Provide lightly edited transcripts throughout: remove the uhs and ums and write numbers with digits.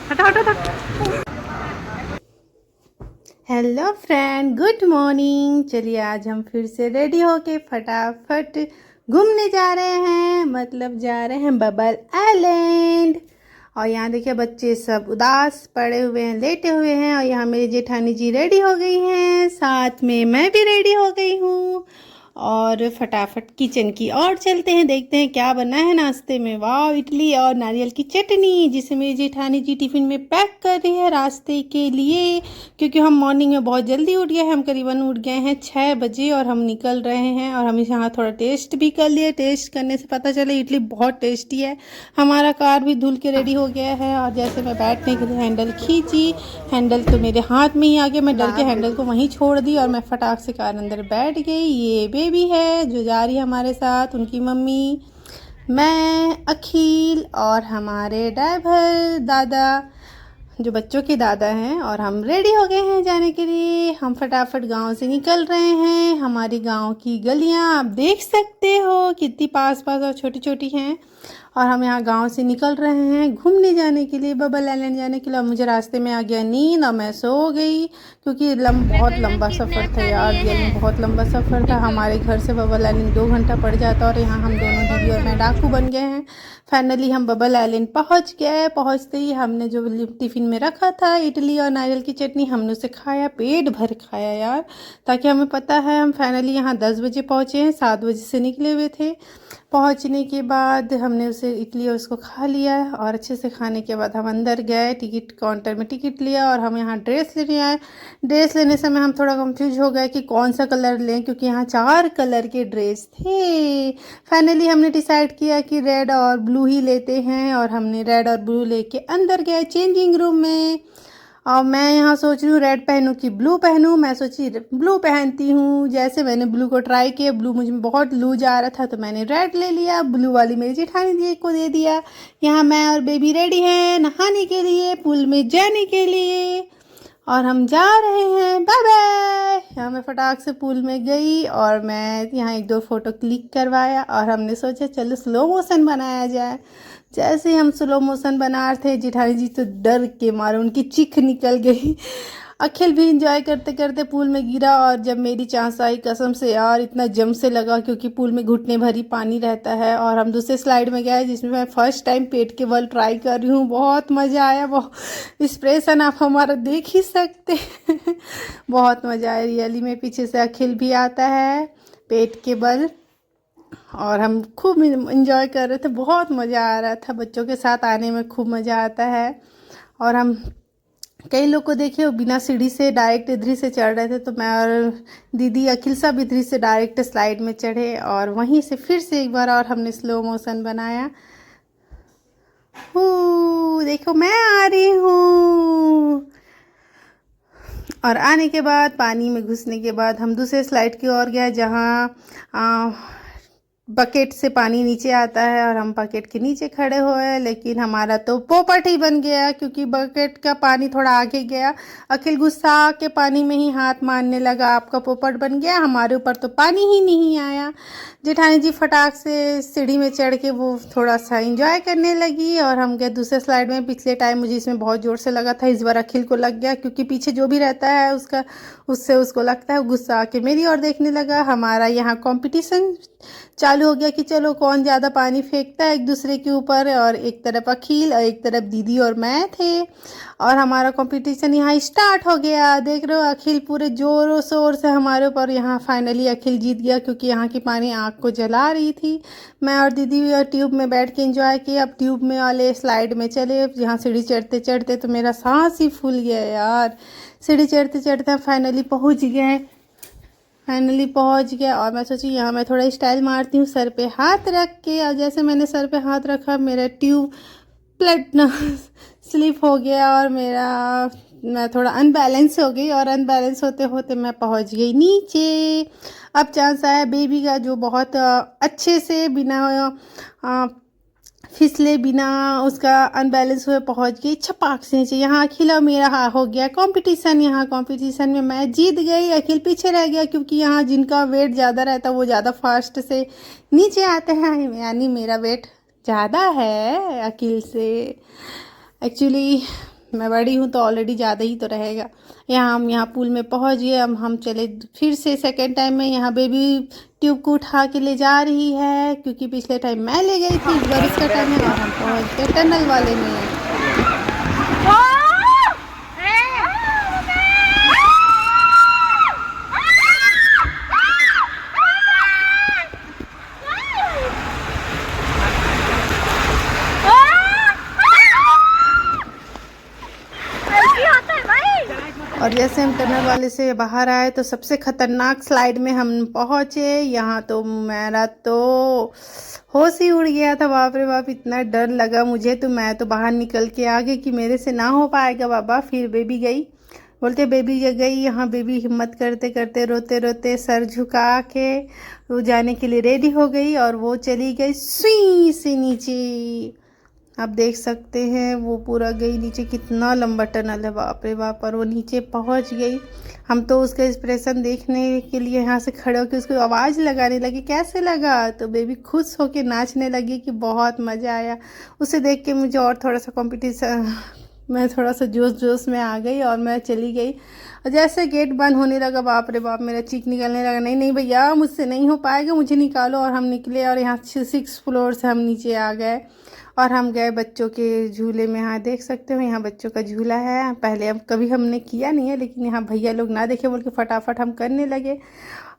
हटो हटो हटो। Hello friend, good morning. चलिए आज हम फिर से रेडी होके फटाफट घूमने जा रहे हैं, मतलब जा रहे हैं बबल आइलैंड। और यहाँ देखिए बच्चे सब उदास पड़े हुए हैं, लेटे हुए हैं। और यहाँ मेरी जेठानी जी रेडी हो गई हैं, साथ में मैं भी रेडी हो गई हूँ। और फटाफट किचन की ओर चलते हैं, देखते हैं क्या बना है नाश्ते में। वाह, इडली और नारियल की चटनी, जिसे मेरी जेठानी जी टिफ़िन में पैक कर रही है रास्ते के लिए। क्योंकि हम मॉर्निंग में बहुत जल्दी उठ गए हैं, हम करीबन उठ गए हैं 6 बजे और हम निकल रहे हैं। और हम यहाँ थोड़ा टेस्ट भी कर लिए। टेस्ट करने से पता चला इडली बहुत टेस्टी है। हमारा कार भी धुल के रेडी हो गया है। और जैसे मैं बैठने के लिए हैंडल खींची, हैंडल तो मेरे हाथ में ही आ गया। मैं डर के हैंडल को वहीं छोड़ दी और मैं फटाक से कार अंदर बैठ गई। ये बेबी है जो जा रही है हमारे साथ, उनकी मम्मी, मैं, अखिल और हमारे ड्राइवर दादा, जो बच्चों के दादा हैं। और हम रेडी हो गए हैं जाने के लिए। हम फटाफट गांव से निकल रहे हैं। हमारी गांव की गलियां आप देख सकते हो कितनी पास पास और छोटी छोटी हैं। और हम यहाँ गांव से निकल रहे हैं घूमने जाने के लिए, बबल आइलैंड जाने के लिए। और मुझे रास्ते में आ गया नींद और मैं सो गई, क्योंकि बहुत लंबा सफ़र था यार। रियल में बहुत लंबा सफ़र था। हमारे घर से बबल आइलैंड 2 घंटा पड़ जाता। और यहाँ हम दोनों दीदी और मैं डाकू बन गए हैं। फाइनली हम बबल आइलैंड पहुँच गए। पहुँचते ही हमने जो टिफ़िन में रखा था इडली और नारियल की चटनी, हमने उसे खाया, पेट भर खाया यार। ताकि हमें पता है हम फाइनली यहाँ 10 बजे पहुँचे हैं, 7 बजे से निकले हुए थे। पहुंचने के बाद हमने उसे इडली और उसको खा लिया। और अच्छे से खाने के बाद हम अंदर गए, टिकट काउंटर में टिकट लिया और हम यहाँ ड्रेस लेने आए। ड्रेस लेने समय हम थोड़ा कंफ्यूज हो गए कि कौन सा कलर लें, क्योंकि यहाँ 4 कलर के ड्रेस थे। फाइनली हमने डिसाइड किया कि रेड और ब्लू ही लेते हैं। और हमने रेड और ब्लू लेके अंदर गए चेंजिंग रूम में। और मैं यहाँ सोच रही हूँ रेड पहनूँ कि ब्लू पहनूँ। मैं सोची ब्लू पहनती हूँ। जैसे मैंने ब्लू को ट्राई किया, ब्लू मुझे बहुत लूज आ रहा था, तो मैंने रेड ले लिया। ब्लू वाली मेरी जेठानी दी को दे दिया। यहाँ मैं और बेबी रेडी हैं नहाने के लिए, पूल में जाने के लिए। और हम जा रहे हैं, बाय बाय। यहाँ मैं फटाक से पूल में गई और मैं यहाँ 1-2 फ़ोटो क्लिक करवाया। और हमने सोचा चलो स्लो मोशन बनाया जाए। जैसे हम स्लो मोशन बना रहे थे, जेठानी जी तो डर के मारे उनकी चीख निकल गई। अखिल भी इंजॉय करते करते पूल में गिरा। और जब मेरी चांस आई, कसम से यार इतना जम से लगा, क्योंकि पूल में घुटने भरी पानी रहता है। और हम दूसरे स्लाइड में गए, जिसमें मैं फर्स्ट टाइम पेट के बल ट्राई कर रही हूँ। बहुत मज़ा आया, बहुत एक्सप्रेशन आप हमारा देख ही सकते हैं। बहुत मज़ा आया रियली में। पीछे से अखिल भी आता है पेट के बल। और हम खूब इंजॉय कर रहे थे, बहुत मज़ा आ रहा था। बच्चों के साथ आने में खूब मज़ा आता है। और हम कई लोग को देखे वो बिना सीढ़ी से डायरेक्ट इधर से चढ़ रहे थे, तो मैं और दीदी अखिल सब इधर से डायरेक्ट स्लाइड में चढ़े। और वहीं से फिर से एक बार और हमने स्लो मोशन बनाया। देखो मैं आ रही हूँ। और आने के बाद, पानी में घुसने के बाद, हम दूसरे स्लाइड की ओर गए, जहाँ बकेट से पानी नीचे आता है। और हम बकेट के नीचे खड़े हुए, लेकिन हमारा तो पोपट ही बन गया, क्योंकि बकेट का पानी थोड़ा आगे गया। अखिल गुस्सा के पानी में ही हाथ मारने लगा, आपका पोपट बन गया, हमारे ऊपर तो पानी ही नहीं आया। जेठानी जी फटाक से सीढ़ी में चढ़ के वो थोड़ा सा इंजॉय करने लगी। और हम गए दूसरे स्लाइड में। पिछले टाइम मुझे इसमें बहुत ज़ोर से लगा था, इस बार अखिल को लग गया, क्योंकि पीछे जो भी रहता है उससे उसको लगता है। गुस्सा आके मेरी ओर देखने लगा। हमारा यहाँ कंपटीशन चालू हो गया कि चलो कौन ज़्यादा पानी फेंकता है एक दूसरे के ऊपर। और एक तरफ अखिल और एक तरफ दीदी और मैं थे। और हमारा कंपटीशन यहाँ स्टार्ट हो गया। देख रहे हो अखिल पूरे ज़ोरों शोर से हमारे ऊपर। यहाँ फाइनली अखिल जीत गया, क्योंकि यहाँ की पानी आँख को जला रही थी। मैं और दीदी और ट्यूब में बैठ के एंजॉय किया। अब ट्यूब में वाले स्लाइड में चले, यहाँ सीढ़ी चढ़ते चढ़ते तो मेरा सांस ही फूल गया यार। सीढ़ी चढ़ते चढ़ते फाइनली पहुँच गए। और मैं सोची यहाँ मैं थोड़ा स्टाइल मारती हूँ सर पे हाथ रख के। और जैसे मैंने सर पे हाथ रखा, मेरा ट्यूब प्लट ना स्लिप हो गया और मैं थोड़ा अनबैलेंस हो गई। और अनबैलेंस होते होते मैं पहुँच गई नीचे। अब चांस आया बेबी का, जो बहुत अच्छे से बिना फिसले बिना उसका अनबैलेंस हुए पहुंच गई छपाक से नीचे। यहाँ अखिल और मेरा हो गया कंपटीशन। यहाँ कंपटीशन में मैं जीत गई, अखिल पीछे रह गया, क्योंकि यहाँ जिनका वेट ज़्यादा रहता है वो ज़्यादा फास्ट से नीचे आते हैं, यानी मेरा वेट ज़्यादा है अखिल से। एक्चुअली मैं बड़ी हूँ तो ऑलरेडी ज़्यादा ही तो रहेगा। यहाँ पूल में पहुँच गए। अब हम चले फिर से सेकेंड टाइम में। यहाँ बेबी ट्यूब को उठा के ले जा रही है, क्योंकि पिछले टाइम मैं ले गई थी, इस बार उसका टाइम है। और हम पहुँच गए टनल वाले में। और जैसे हम टनल वाले से बाहर आए तो सबसे ख़तरनाक स्लाइड में हम पहुँचे। यहाँ तो मेरा तो होश ही उड़ गया था, बाप रे बाप, इतना डर लगा मुझे। तो मैं तो बाहर निकल के आ गई कि मेरे से ना हो पाएगा बाबा। फिर बेबी गई, बोलते बेबी गई। यहाँ बेबी हिम्मत करते करते रोते रोते सर झुका के वो जाने के लिए रेडी हो गई, और वो चली गई सुई से नीचे। आप देख सकते हैं वो पूरा गई नीचे। कितना लंबा टनल है, बाप रे बाप। और वो नीचे पहुंच गई। हम तो उसका एक्सप्रेशन देखने के लिए यहाँ से खड़े होकर उसको आवाज़ लगाने लगी, कैसे लगा। तो बेबी खुश होकर नाचने लगी कि बहुत मज़ा आया। उसे देख के मुझे और थोड़ा सा कंपटीशन, मैं थोड़ा सा जोश में आ गई और मैं चली गई। और जैसे गेट बंद होने लगा, बाप रे बाप, मेरा चीख निकलने लगा, नहीं नहीं भैया मुझसे नहीं हो पाएगा, मुझे निकालो। और हम निकले और यहाँ 6 फ्लोर से हम नीचे आ गए और हम गए बच्चों के झूले में। यहाँ देख सकते हो, यहाँ बच्चों का झूला है। पहले अब कभी हमने किया नहीं है, लेकिन यहाँ भैया लोग ना देखे बोल के फटाफट हम करने लगे,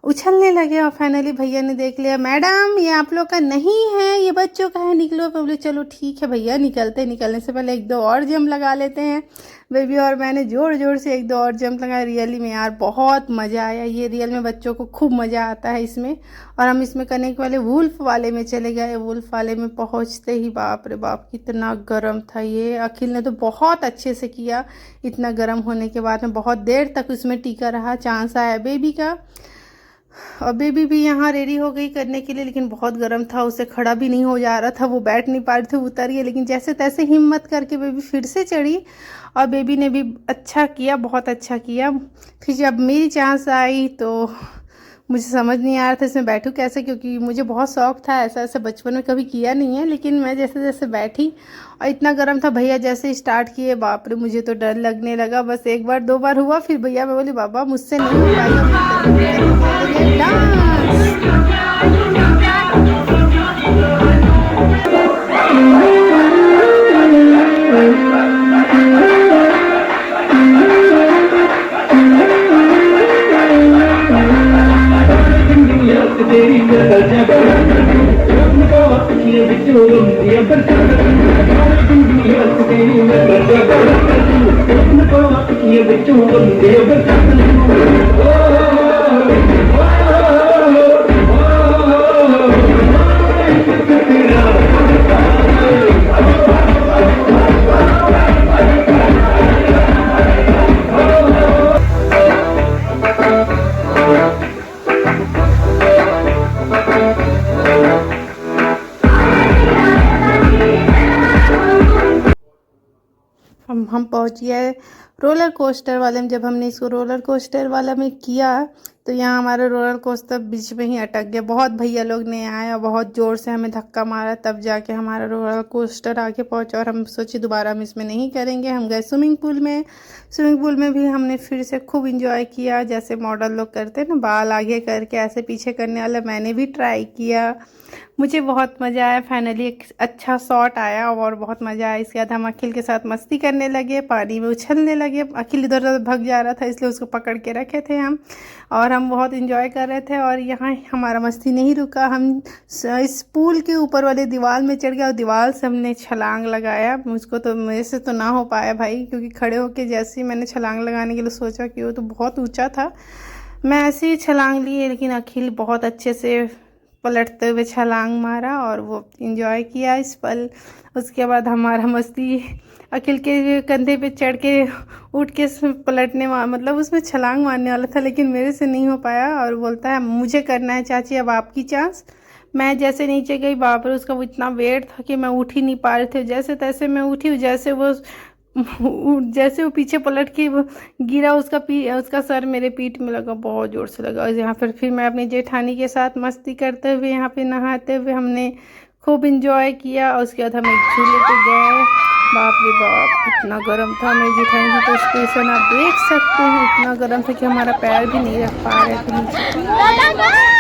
उछलने लगे। और फाइनली भैया ने देख लिया, मैडम ये आप लोग का नहीं है, ये बच्चों का है, निकलो। बोले चलो ठीक है भैया निकलने से पहले 1-2 और जंप लगा लेते हैं। बेबी और मैंने जोर जोर से 1-2 और जंप लगाया। रियली में यार बहुत मज़ा आया। ये रियल में बच्चों को खूब मज़ा आता है इसमें। और हम इसमें करने के वाले वुल्फ वाले में चले गए। वुल्फ वाले में पहुंचते ही बाप रे बाप कितना गर्म था ये। अखिल ने तो बहुत अच्छे से किया। इतना गर्म होने के बाद में बहुत देर तक उसमें टिका रहा। चांस आया बेबी का, और बेबी भी यहाँ रेडी हो गई करने के लिए, लेकिन बहुत गर्म था, उसे खड़ा भी नहीं हो जा रहा था, वो बैठ नहीं पा रही थी, उतर गई। लेकिन जैसे तैसे हिम्मत करके बेबी फिर से चढ़ी, और बेबी ने भी अच्छा किया, बहुत अच्छा किया। फिर जब मेरी चांस आई तो मुझे समझ नहीं आ रहा था इसमें बैठूँ कैसे, क्योंकि मुझे बहुत शौक था, ऐसा ऐसा बचपन में कभी किया नहीं है। लेकिन मैं जैसे जैसे बैठी, और इतना गर्म था, भैया जैसे स्टार्ट किए, बाप रे मुझे तो डर लगने लगा। बस 1 बार 2 बार हुआ, फिर भैया मैं बोली बाबा मुझसे नहीं हो पाएगा। हम पहुंच गए रोलर कोस्टर वाले में। जब हमने इसको रोलर कोस्टर वाला में किया तो यहाँ हमारा रोलर कोस्टर बीच में ही अटक गया। बहुत भैया लोग ने आए और बहुत ज़ोर से हमें धक्का मारा, तब जाके हमारा रोलर कोस्टर आके पहुँचा। और हम सोचे दोबारा हम इसमें नहीं करेंगे। हम गए स्विमिंग पूल में। स्विमिंग पूल में भी हमने फिर से खूब इंजॉय किया, जैसे मॉडल लोग करते हैं ना, बाल आगे करके ऐसे पीछे करने वाला, मैंने भी ट्राई किया। मुझे बहुत मज़ा आया। फाइनली एक अच्छा शॉट आया और बहुत मज़ा आया। इसके बाद हम अखिल के साथ मस्ती करने लगे, पानी में उछलने लगे। अखिल इधर उधर भाग जा रहा था, इसलिए उसको पकड़ के रखे थे हम, और हम बहुत इंजॉय कर रहे थे। और यहाँ हमारा मस्ती नहीं रुका, हम इस पूल के ऊपर वाले दीवार में चढ़ गए और दीवार से हमने छलांग लगाया। मुझको तो, मेरे से तो ना हो पाया भाई, क्योंकि खड़े होके जैसे ही मैंने छलांग लगाने के लिए सोचा कि वो तो बहुत ऊँचा था, मैं ऐसे ही छलांग ली। लेकिन अखिल बहुत अच्छे से पलटते हुए छलांग मारा और वो एंजॉय किया इस पल। उसके बाद हमारा मस्ती, अखिल के कंधे पे चढ़ के उठ के पलटने मतलब उसमें छलांग मारने वाला था, लेकिन मेरे से नहीं हो पाया। और बोलता है मुझे करना है चाची, अब आपकी चांस। मैं जैसे नीचे गई, बाप रे उसका वो इतना वेट था कि मैं उठ ही नहीं पा रही थी। जैसे तैसे मैं उठी, जैसे वो जैसे वो पीछे पलट के वो गिरा, उसका सर मेरे पीठ में लगा, बहुत ज़ोर से लगा। और यहाँ फिर मैं अपनी जेठानी के साथ मस्ती करते हुए यहाँ पे नहाते हुए हमने खूब इंजॉय किया। और उसके बाद हम एक झूले पे गए। बाप रे बाप, इतना गर्म था। मेरी जेठानी जी तो स्टेशन आप देख सकते हैं, इतना गर्म था कि हमारा पैर भी नहीं रख पा रहे थे नीचे।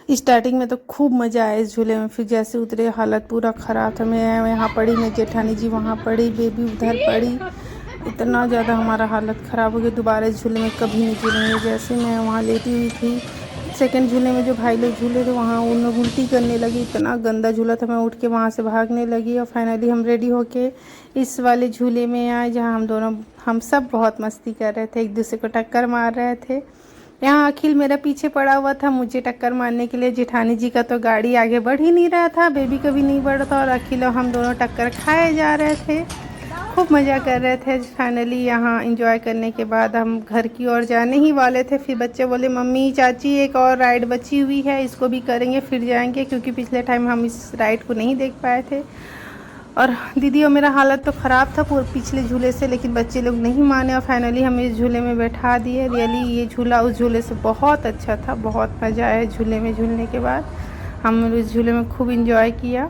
स्टार्टिंग में तो खूब मज़ा आया इस झूले में, फिर जैसे उतरे हालत पूरा ख़राब था। मैं यहाँ पड़ी, मैं जेठानी जी वहाँ पड़ी, बेबी उधर पड़ी। इतना ज़्यादा हमारा हालत ख़राब हो गई, दोबारा इस झूले में कभी नहीं झूलेंगे। जैसे मैं वहाँ लेटी हुई थी, सेकंड झूले में जो भाई लोग झूले थे वहाँ उन लोग उल्टी करने लगी, इतना गंदा झूला था। मैं उठ के वहाँ से भागने लगी और फाइनली हम रेडी होके इस वाले झूले में आए, जहाँ हम सब बहुत मस्ती कर रहे थे, एक दूसरे को टक्कर मार रहे थे। यहाँ अखिल मेरा पीछे पड़ा हुआ था मुझे टक्कर मारने के लिए। जेठानी जी का तो गाड़ी आगे बढ़ ही नहीं रहा था, बेबी का भी नहीं बढ़ रहा था, और अखिल और हम दोनों टक्कर खाए जा रहे थे, खूब मज़ा कर रहे थे। फाइनली यहाँ एंजॉय करने के बाद हम घर की ओर जाने ही वाले थे। फिर बच्चे बोले मम्मी चाची एक और राइड बची हुई है, इसको भी करेंगे फिर जाएंगे, क्योंकि पिछले टाइम हम इस राइड को नहीं देख पाए थे। और दीदी और मेरा हालत तो ख़राब था पूरे पिछले झूले से, लेकिन बच्चे लोग नहीं माने और फाइनली हमें इस झूले में बैठा दिए। रियली ये झूला उस झूले से बहुत अच्छा था, बहुत मज़ा आया झूले में झूलने के बाद। हम इस झूले में खूब इंजॉय किया,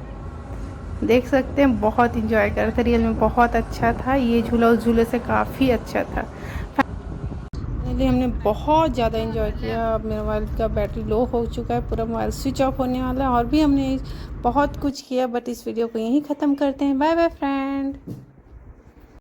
देख सकते हैं बहुत इंजॉय कर रहे थे। रियल में बहुत अच्छा था ये झूला, उस झूले से काफ़ी अच्छा था। फाइनली हमने बहुत ज़्यादा इंजॉय किया। अब मेरे मोबाइल का बैटरी लो हो चुका है, पूरा मोबाइल स्विच ऑफ होने वाला है। और भी हमने बहुत कुछ किया, बट इस वीडियो को यहीं ख़त्म करते हैं। Bye bye friend.